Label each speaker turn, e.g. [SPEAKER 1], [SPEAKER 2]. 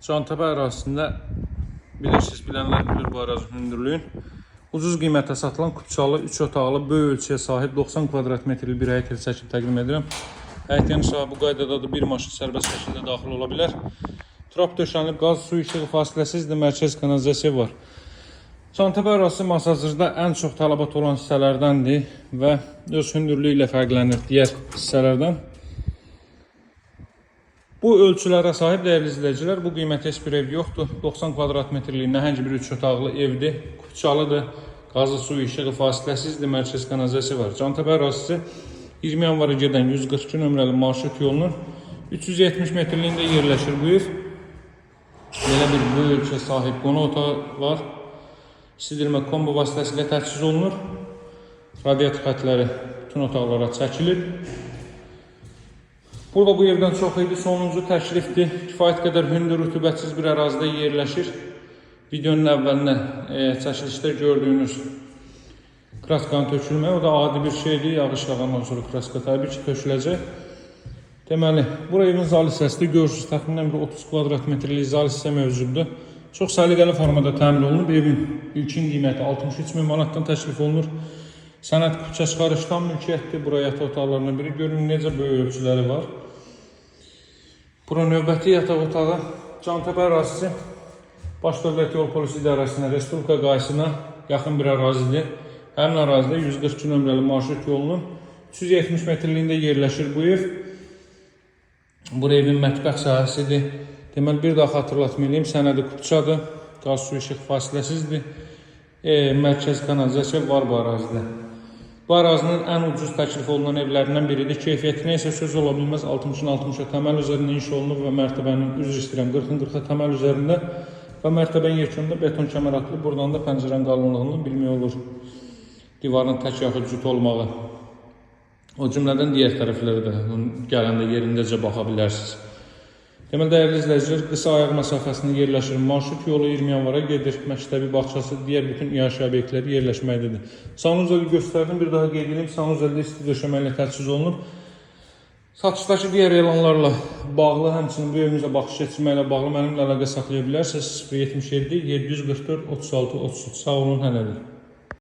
[SPEAKER 1] Cantəpə ərazisində bilirsiniz, bilənlər bilir bu ərazinin hündürlüyün. Ucuz qiymətə satılan Kupçalı 3 otaqlı böyük ölçüyə sahib 90 kvadrat metrli bir həyət evi çəkib təqdim edirəm. Həyətin sahibi bu qaydadadır, bir maşın sərbəst şəkildə daxil ola bilər. Trap döşənib, qaz, su, işığı fasiləsizdir, mərkəz kanalizasiya var. Cantəpə ərazisi masajda ən çox tələbat olan hissələrdəndir və öz hündürlüyü ilə fərqlənir digər hissələrdən. Bu ölçülərə sahib dəyərli izləyicilər, bu qiymətə heç bir ev yoxdur. 90 kvadrat metrlik nəhəng bir 3 otaqlı evdir. Kupçalıdır, qazı, su, işığı fasiləsizdir, mərkəz kanalizasiya var. Cantəpə ərazisi 20 yanvara gedən 142 nömrəli marşrut yolunun 370 metrliyində yerləşir bu ev. Belə bir böyük ölçüyə sahib qonaq otağı var. İstidirmə kombo vasitəsilə təchiz olunur. Radiator xətləri bütün otaqlara çəkilir. Burada bu evdən çox idi, sonuncu təklifdir. Kifayət qədər hündür, rütubətsiz bir ərazidə yerləşir. Videonun əvvəlinə çəkilişdə gördüyünüz kraskanın tökülməyi, o da adi bir şeydir. Yağış yağandan sonra kraska təbii ki töküləcək. Deməli, bu evin zal hissəsində görürsünüz, təxminən 30 kvadrat metrlik zal hissə mövcuddur. Çox səliqəli formada təmin olunub. Evin ilkin qiyməti 63 min manatdan təklif olunur. Sənəd küçə çıxarışdan mülkiyyətdir. Buraya yataq otaqlarından biri. Görün necə böyük ölçüləri var. Bura növbəti yataq otağı. Cantəpə ərazisi Baş Dövlət Yol Polisi İdarəsinə, Respublika qayısına yaxın bir ərazidir. Həmin ərazidə 142 nömrəli marşrut yolunun 370 metrliyində yerləşir bu ev. Bu evin mətbəx sahəsidir. Deməli, bir daha xatırlatmayayım, sənədi Kupçadır. Qaz, su, işıq fasiləsizdir. Mərkəz kanalizasiya var bu ərazidə. Bu ərazinin ən ucuz təklif olunan evlərindən biridir. Keyfiyyətinə isə söz ola bilməz. 60-60-a təməl üzərində inşa olunub və mərtəbənin, üzr istəyirəm, 40-40-a təməl üzərində və mərtəbənin yekununda beton kəmər atılıb. Buradan da pəncərənin qalınlığını bilmək olur. Divarın tək yaxud cüt olmağı. O cümlədən digər tərəflərə də gələndə yerindəcə baxa bilərsiniz. Deməli, dəyərli izləyicilər, qısa ayaq məsafəsində yerləşir. Marşrut yolu 20 yanvara gedir. Məktəbi, bağçası, digər bütün iaşə obyektləri yerləşməkdədir. Sanuzeli göstərdim, bir daha qeyd edeyim. Sanuzeli isti döşəmə ilə təchiz olunub. Satışdakı digər elanlarla bağlı, həmçinin bu evimizə baxış keçirməklə bağlı mənimlə əlaqə saxlaya bilərsiniz. 077 744 36 33. Sağ olun, hələlik.